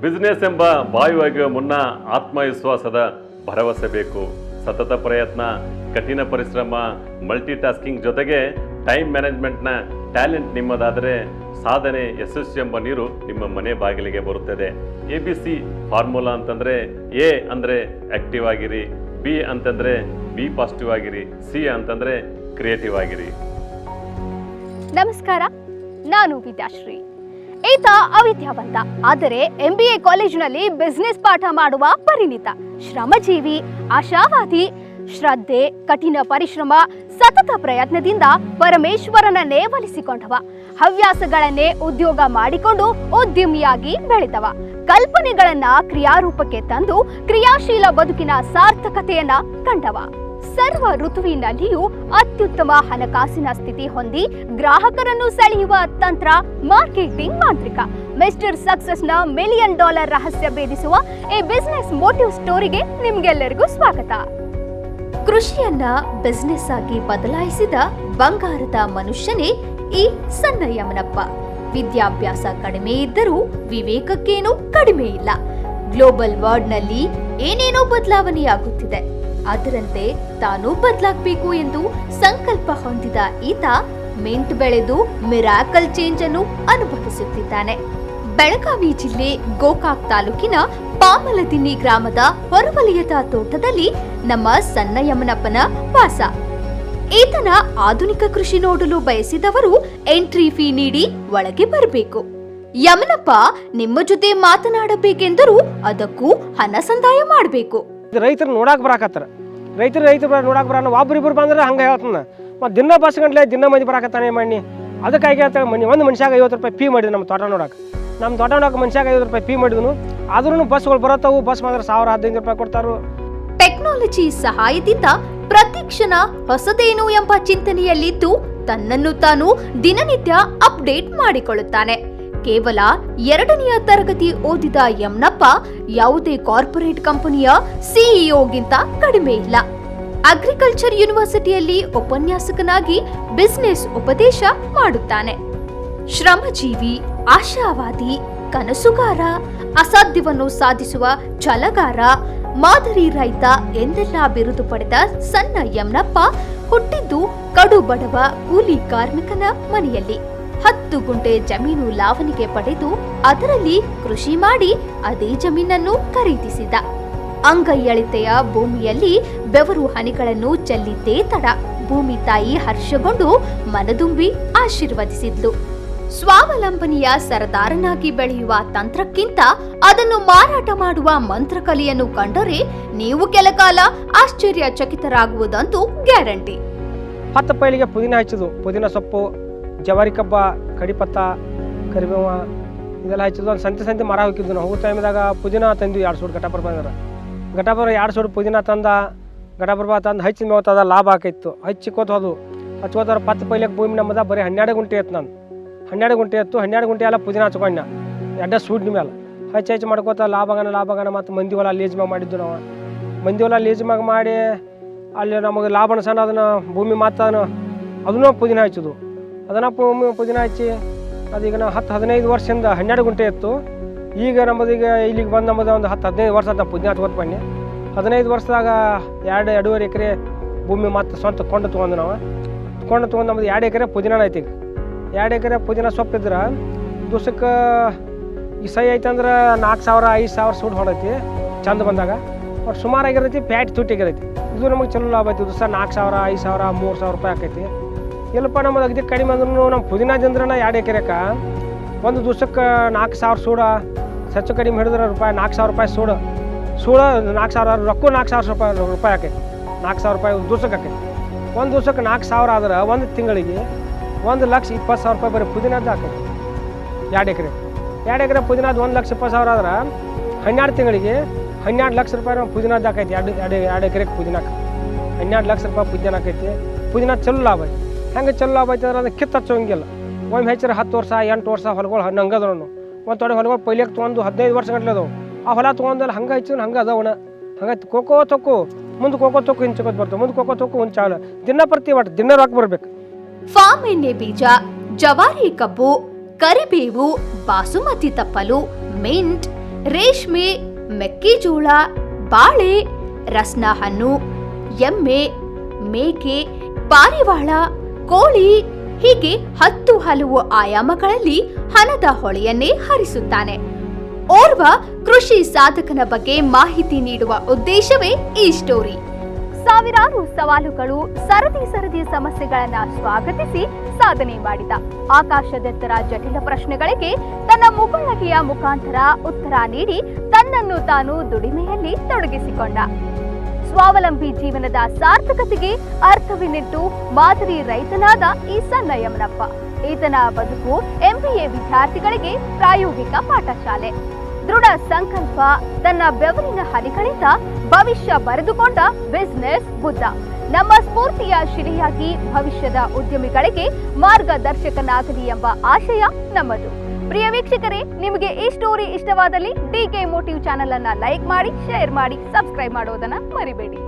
Business ಎಂಬ ಬಾಯುವಾಗ ಮುನ್ನ ಆತ್ಮವಿಶ್ವಾಸದ ಭರವಸೆ ಬೇಕು. ಸತತ ಪ್ರಯತ್ನ, ಕಠಿಣ ಪರಿಶ್ರಮ, ಮಲ್ಟಿಟಾಸ್ಕಿಂಗ್ ಜೊತೆಗೆ ಟೈಮ್ ಮ್ಯಾನೇಜ್ಮೆಂಟ್ನ ಟ್ಯಾಲೆಂಟ್ ನಿಮ್ಮದಾದರೆ ಸಾಧನೆ, ಯಶಸ್ಸು ಎಂಬ ನೀರು ನಿಮ್ಮ ಮನೆ ಬಾಗಿಲಿಗೆ ಬರುತ್ತದೆ. ABC ಫಾರ್ಮುಲಾ ಅಂತಂದರೆ A ಅಂದರೆ ಆಕ್ಟಿವ್ ಆಗಿರಿ, B ಅಂತಂದರೆ ಬಿ ಪಾಸಿಟಿವ್ ಆಗಿರಿ, C ಅಂತಂದರೆ ಕ್ರಿಯೇಟಿವ್ ಆಗಿರಿ. ನಮಸ್ಕಾರ, ನಾನು ವಿದ್ಯಾಶ್ರೀ. ಈತ ಅವಿದ್ಯಾವಂತ, ಆದರೆ MBA ಕಾಲೇಜಿನಲ್ಲಿ ಬಿಸ್ನೆಸ್ ಪಾಠ ಮಾಡುವ ಪರಿಣಿತ, ಶ್ರಮಜೀವಿ, ಆಶಾವಾದಿ, ಶ್ರದ್ಧೆ, ಕಠಿಣ ಪರಿಶ್ರಮ, ಸತತ ಪ್ರಯತ್ನದಿಂದ ಪರಮೇಶ್ವರನನ್ನೇ ಒಲಿಸಿಕೊಂಡವ, ಹವ್ಯಾಸಗಳನ್ನೇ ಉದ್ಯೋಗ ಮಾಡಿಕೊಂಡು ಉದ್ಯಮಿಯಾಗಿ ಬೆಳೆದವ, ಕಲ್ಪನೆಗಳನ್ನ ಕ್ರಿಯಾರೂಪಕ್ಕೆ ತಂದು ಕ್ರಿಯಾಶೀಲ ಬದುಕಿನ ಸಾರ್ಥಕತೆಯನ್ನ ಕಂಡವ. ಸರ್ವ ಋತುವಿನಲ್ಲಿಯೂ ಅತ್ಯುತ್ತಮ ಹಣಕಾಸಿನ ಸ್ಥಿತಿ ಹೊಂದಿ ಗ್ರಾಹಕರನ್ನು ಸೆಳೆಯುವ ತಂತ್ರ ಮಾರ್ಕೆಟಿಂಗ್ ಮಾಂತ್ರಿಕ ಮಿಸ್ಟರ್ ಸಕ್ಸಸ್ನ $1 ಮಿಲಿಯನ್ ರಹಸ್ಯ ಭೇದಿಸುವ ಈ ಬಿಸ್ನೆಸ್ ಮೋಟಿವ್ ಸ್ಟೋರಿಗೆ ನಿಮ್ಗೆಲ್ಲರಿಗೂ ಸ್ವಾಗತ. ಕೃಷಿಯನ್ನ ಬಿಸ್ನೆಸ್ ಆಗಿ ಬದಲಾಯಿಸಿದ ಬಂಗಾರದ ಮನುಷ್ಯನೇ ಈ ಸಣ್ಣ ಯಮನಪ್ಪ. ವಿದ್ಯಾಭ್ಯಾಸ ಕಡಿಮೆ ಇದ್ದರೂ ವಿವೇಕಕ್ಕೇನೂ ಕಡಿಮೆ ಇಲ್ಲ. ಗ್ಲೋಬಲ್ ವರ್ಲ್ಡ್ನಲ್ಲಿ ಏನೇನೋ ಬದಲಾವಣೆಯಾಗುತ್ತಿದೆ, ಅದರಂತೆ ತಾನೂ ಬದಲಾಗಬೇಕು ಎಂದು ಸಂಕಲ್ಪ ಹೊಂದಿದ ಈತ ಮಿಂಟ್ ಬೆಳೆದು ಮಿರಾಕಲ್ ಚೇಂಜ್ ಅನ್ನು ಅನುಭವಿಸುತ್ತಿದ್ದಾನೆ. ಬೆಳಗಾವಿ ಜಿಲ್ಲೆ ಗೋಕಾಕ್ ತಾಲೂಕಿನ ಪಾಮಲದಿನ್ನಿ ಗ್ರಾಮದ ಹೊರವಲಯದ ತೋಟದಲ್ಲಿ ನಮ್ಮ ಸಣ್ಣ ಯಮನಪ್ಪನ ವಾಸ. ಈತನ ಆಧುನಿಕ ಕೃಷಿ ನೋಡಲು ಬಯಸಿದವರು ಎಂಟ್ರಿ ಫೀ ನೀಡಿ ಒಳಗೆ ಬರಬೇಕು. ಯಮನಪ್ಪ ನಿಮ್ಮ ಜೊತೆ ಮಾತನಾಡಬೇಕೆಂದರೂ ಅದಕ್ಕೂ ಹಣ ಸಂದಾಯ ಮಾಡಬೇಕು. ರೈತರು ನೋಡಾಕ್ ಬರಾಕತ್ತಾರ, ರೈತರು ನೋಡಾಕ್ ಬರ ಒಬ್ರಿಬ್ರು ಬಂದ್ರೆ ಹಂಗೆ ಹೇಳ್ತಾನ. ಮತ್ತು ದಿನ ಬಸ್ ಗಂಟ್ಲೆ ದಿನ ಮಂದಿ ಬರಾಕತ್ತಾನೆ ಮಣ್ಣಿ. ಅದಕ್ಕಾಗಿ ಹೇಳ್ತಾನೆ ಒಂದು ಮನುಷ್ಯಾಗ $50 ಫೀ ಮಾಡಿದ್ರು. ನಮ್ಮ ತೋಟ ನೋಡಕ್ಕೆ ಮನುಷ್ಯಾಗ $50 ಫೀ ಮಾಡಿದ್ನು. ಆದ್ರೂ ಬಸ್ಗಳು ಬರತ್ತವು, ಬಸ್ ಮಾತ್ರ $1000-1500 ಕೊಡ್ತಾರು. ಟೆಕ್ನಾಲಜಿ ಸಹಾಯದಿಂದ ಪ್ರತಿ ಕ್ಷಣ ಹೊಸದೇನು ಎಂಬ ಚಿಂತನೆಯಲ್ಲಿದ್ದು ತನ್ನನ್ನು ತಾನು ದಿನನಿತ್ಯ ಅಪ್ಡೇಟ್ ಮಾಡಿಕೊಳ್ಳುತ್ತಾನೆ. ಕೇವಲ 2ನೇ ತರಗತಿ ಓದಿದ ಯಮನಪ್ಪ ಯಾವುದೇ ಕಾರ್ಪೊರೇಟ್ ಕಂಪನಿಯ ಸಿಇಒಗಿಂತ ಕಡಿಮೆ ಇಲ್ಲ. ಅಗ್ರಿಕಲ್ಚರ್ ಯೂನಿವರ್ಸಿಟಿಯಲ್ಲಿ ಉಪನ್ಯಾಸಕನಾಗಿ ಬಿಸ್ನೆಸ್ ಉಪದೇಶ ಮಾಡುತ್ತಾನೆ. ಶ್ರಮಜೀವಿ, ಆಶಾವಾದಿ, ಕನಸುಗಾರ, ಅಸಾಧ್ಯವನ್ನು ಸಾಧಿಸುವ ಛಲಗಾರ, ಮಾದರಿ ರೈತ ಎಂದೆಲ್ಲ ಬಿರುದು ಪಡೆದ ಸಣ್ಣ ಯಮನಪ್ಪ ಹುಟ್ಟಿದ್ದು ಕಡು ಬಡವ ಕೂಲಿ ಕಾರ್ಮಿಕನ ಮನೆಯಲ್ಲಿ. 10 ಗುಂಟೆ ಜಮೀನು ಲಾವಣಿಗೆ ಪಡೆದು ಅದರಲ್ಲಿ ಕೃಷಿ ಮಾಡಿ ಅದೇ ಜಮೀನನ್ನು ಖರೀದಿಸಿದ. ಅಂಗೈಯಳಿತೆಯ ಭೂಮಿಯಲ್ಲಿ ಬೆವರು ಹನಿಗಳನ್ನು ಚೆಲ್ಲಿದ್ದೇ ತಡ ಭೂಮಿ ತಾಯಿ ಹರ್ಷಗೊಂಡು ಮನದುಂಬಿ ಆಶೀರ್ವದಿಸಿದ್ಲು. ಸ್ವಾವಲಂಬನೆಯ ಸರದಾರನಾಗಿ ಬೆಳೆಯುವ ತಂತ್ರಕ್ಕಿಂತ ಅದನ್ನು ಮಾರಾಟ ಮಾಡುವ ಮಂತ್ರಕಲೆಯನ್ನು ಕಂಡರೆ ನೀವು ಕೆಲಕಾಲ ಆಶ್ಚರ್ಯಚಕಿತರಾಗುವುದಂತೂ ಗ್ಯಾರಂಟಿ. 10 ಪೈಲಿಗೆ ಪುದೀನ ಹಚ್ಚಿದ್ದು, ಪುದೀನ ಸೊಪ್ಪು, ಜವಾರಿ ಕಬ್ಬ, ಕಡಿಪತ್ತ, ಕರಿಬೇವ ಇದೆಲ್ಲ ಹಚ್ಚಿದ್ದು. ಒಂದು ಸಂತೆ ಮರ ಹೋಗಿದ್ದು. ನಾವು ಹೋಗೋ ಟೈಮ್ದಾಗ ಪುದೀನ ತಂದು 2 ಸೂಡು ಘಟಪುರ ಬಂದ್ರೆ 2 ಸೂಡು ಪುದೀನ ತಂದ ಘಟಪುರ ತಂದು ಹಚ್ಚಿ ಮೇವತ್ತದ ಲಾಭ ಆಕೈತ್ತು. ಹಚ್ಚಿಕೋತ ಹೋದು ಹಚ್ಕೋತಾರ 10 ಪೈಲಿಗೆ ಭೂಮಿ ನಮ್ಮದ ಬರೀ 12 ಗುಂಟೆ ಇತ್ತು. ನಾನು 12 ಗುಂಟೆ ಇತ್ತು. 12 ಗುಂಟೆ ಎಲ್ಲ ಪುದೀನ ಹಚ್ಕೊಂಡ 2 ಸೂಡ್ ಮೇಲೆ ಹಚ್ಚಿ ಮಾಡ್ಕೋತ ಲಾಭಗನ ಮತ್ತು ಮಂದಿ ಹೊಲ ಲೀಜ್ ಮ್ಯಾಗ ಮಾಡಿದ್ದು. ನಾವು ಮಂದಿ ಹೊಲ ಲೀಜ್ ಮ್ಯಾಗ ಮಾಡಿ ಅಲ್ಲಿ ನಮಗೆ ಲಾಭನ ಸಣ್ಣ ಅದನ್ನು ಭೂಮಿ ಮಾತಾನು ಅದನ್ನೂ ಪುದೀನ ಹಚ್ಚಿದ್ದು. ಅದನ್ನು ಪುದೀನ ಹಚ್ಚಿ ಅದೀಗ ನಾವು 10-15 ವರ್ಷದಿಂದ 12 ಗುಂಟೆ ಇತ್ತು. ಈಗ ನಮ್ಮದೀಗ ಇಲ್ಲಿಗೆ ಬಂದು ನಮ್ಮದು ಒಂದು 10-15 ವರ್ಷ ಅಂತ ಪುದೀನ ಹಚ್ಕೋತ ಬನ್ನಿ. 15 ವರ್ಷದಾಗ 2-2.5 ಎಕರೆ ಭೂಮಿ ಮತ್ತು ಸ್ವಂತ ಕೊಂಡು ತೊಗೊಂಡು ನಾವು ತೊಗೊಂಡು ನಮ್ಮದು 2 ಎಕರೆ ಪುದೀನ ಐತಿ. ಈಗ 2 ಎಕರೆ ಪುದೀನ ಸೊಪ್ಪಿದ್ರೆ ದಿವ್ಸಕ್ಕೆ ಈ ಸೈ ಐತಂದ್ರೆ 4,000-5,000 ಸೂಡು ಹೊಡೈತಿ ಚಂದ ಬಂದಾಗ. ಬಟ್ ಸುಮಾರಾಗಿರೈತಿ, ಪ್ಯಾಟ್ ತುಟ್ಟಿಗಿರೈತಿ. ಇದು ನಮಗೆ ಚಲೋ ಲಾಭ ಐತಿ. ದಿವಸ 4,000-5,000 3,000 ರೂಪಾಯಿ ಆಕೈತಿ. ಇಲ್ಲಪ್ಪ ನಮ್ಮದು ಅಗದಿ ಕಡಿಮೆ ಅಂದ್ರೂ ನಮ್ಮ ಪುದೀನ ಜಂದ್ರನ 2 ಎಕರೆಗೆ ಒಂದು ದಿವ್ಸಕ್ಕೆ 4,000 ಸೂಡ ಹೆಚ್ಚು ಕಡಿಮೆ ಹಿಡಿದ್ರೆ $4,000 ರೂಪಾಯಿ ಸೂಡು 4,000 ರೊಕ್ಕ $4,000 ಆಕೈತಿ. $4,000 ಒಂದು ದಿವ್ಸಕ್ಕೆ ಆಕೈತಿ. ಒಂದು ದಿವ್ಸಕ್ಕೆ 4,000 ಆದ್ರೆ ಒಂದು ತಿಂಗಳಿಗೆ $1,20,000 ರೂಪಾಯಿ ಬರೀ ಪುದೀನದ್ದು ಆಕೈತಿ. 2 ಎಕರೆ ಪುದೀನದ್ದು $1,20,000 ಆದ್ರೆ 12 ತಿಂಗಳಿಗೆ $12 ಲಕ್ಷ ರೂಪಾಯಿ ಪುದೀನದ್ದು ಆಕೈತಿ. 2 ಎಕರೆಗೆ ಪುದೀನಕ್ಕೆ $12 ಲಕ್ಷ ರೂಪಾಯಿ ಪುದೀನ ಆಕೈತಿ. ಪುದೀನ ಚಲೋ ಲಾಭ ಐತಿ. ಹೆಂಗೆ ಚಲೋ ಲಾಭ ಐತೆ ಅಂದ್ರೆ ಅದಕ್ಕೆ ಕಿತ್ತು ಹಚ್ಚೋಂಗಿಲ್ಲ. ಒಮ್ಮೆ ಹೆಚ್ಚಿದ್ರೆ 10 ವರ್ಷ 8 ವರ್ಷ ಹೊಲಗಳು ಹಂಗದವನು. ಒಂದು ತೊಡೆ ಹೊಲಗಳು ಪೈಲಿಗೆ ತೊಗೊಂಡು 15 ವರ್ಷ ಗಂಟಲೆ ಅದಾವು. ಆ ಹೊಲ ತೊಗೊಂಡಲ್ಲಿ ಹಂಗೆ ಹಚ್ಚಿನ ಹಂಗೆ ಅದಾವಣ. ಹಂಗೆ ಕೋಕೋ ತೊಕ್ಕು ಮುಂದೆ ಕೋಕೋ ತೊಕ್ಕು ಹಿಂಚಕೋತ ಬರ್ತವೆ. ಮುಂದೆ ಕೋಕೋ ತೊಕ್ಕು ಒಂದು ಚಾವಲ ದಿನ ಪ್ರತಿ ಒಟ್ಟು ದಿನ ರೊಕ್ಕ ಬರ್ಬೇಕು. ಫಾರ್ಮ್ ಎಣ್ಣೆ ಬೀಜ, ಜವಾರಿ ಕಬ್ಬು, ಕರಿಬೇವು, ಬಾಸುಮತಿ ತಪ್ಪಲು, ಮಿಂಟ್, ರೇಷ್ಮೆ, ಮೆಕ್ಕೆಜೋಳ, ಬಾಳೆ, ರಸ್ನ ಹಣ್ಣು, ಎಮ್ಮೆ, ಮೇಕೆ, ಪಾರಿವಾಳ, ಕೋಳಿ ಹೀಗೆ 10 ಹಲವು ಆಯಾಮಗಳಲ್ಲಿ ಹಣದ ಹೊಳೆಯನ್ನೇ ಹರಿಸುತ್ತಾನೆ. ಓರ್ವ ಕೃಷಿ ಸಾಧಕನ ಬಗ್ಗೆ ಮಾಹಿತಿ ನೀಡುವ ಉದ್ದೇಶವೇ ಈ ಸ್ಟೋರಿ. ಸಾವಿರಾರು ಸವಾಲುಗಳು, ಸರದಿ ಸಮಸ್ಯೆಗಳನ್ನ ಸ್ವಾಗತಿಸಿ ಸಾಧನೆ ಮಾಡಿದ. ಆಕಾಶದೆತ್ತರ ಜಟಿಲ ಪ್ರಶ್ನೆಗಳಿಗೆ ತನ್ನ ಮುಗುಳ್ನಗೆಯ ಮುಖಾಂತರ ಉತ್ತರ ನೀಡಿ ತನ್ನನ್ನು ತಾನು ದುಡಿಮೆಯಲ್ಲಿ ತೊಡಗಿಸಿಕೊಂಡ. ಸ್ವಾವಲಂಬಿ ಜೀವನದ ಸಾರ್ಥಕತೆಗೆ ಅರ್ಥವಿನಿಟ್ಟು ಮಾದರಿ ರೈತನಾದ ಈ ಸಣ್ಣ ಯಮನಪ್ಪ. ಈತನ ಬದುಕು MBA ವಿದ್ಯಾರ್ಥಿಗಳಿಗೆ ಪ್ರಾಯೋಗಿಕ ಪಾಠಶಾಲೆ. ದೃಢ ಸಂಕಲ್ಪ, ತನ್ನ ಬೆವರಿನ ಹನಿಗಳಿಂದ ಭವಿಷ್ಯ ಬರೆದುಕೊಂಡ ಬಿಸಿನೆಸ್ ಬುದ್ಧ ನಮ್ಮ ಸ್ಫೂರ್ತಿಯ ಶಿಲೆಯಾಗಿ ಭವಿಷ್ಯದ ಉದ್ಯಮಿಗಳಿಗೆ ಮಾರ್ಗದರ್ಶಕನಾಗಲಿ ಎಂಬ ಆಶಯ ನಮ್ಮದು. ಪ್ರಿಯ ವೀಕ್ಷಕರೇ, ನಿಮಗೆ ಈ ಸ್ಟೋರಿ ಇಷ್ಟವಾದಲ್ಲಿ DK ಮೋಟಿವ್ ಚಾನೆಲ್ ಅನ್ನ ಲೈಕ್ ಮಾಡಿ, ಶೇರ್ ಮಾಡಿ, ಸಬ್ಸ್ಕ್ರೈಬ್ ಮಾಡೋದನ್ನ ಮರಿಬೇಡಿ.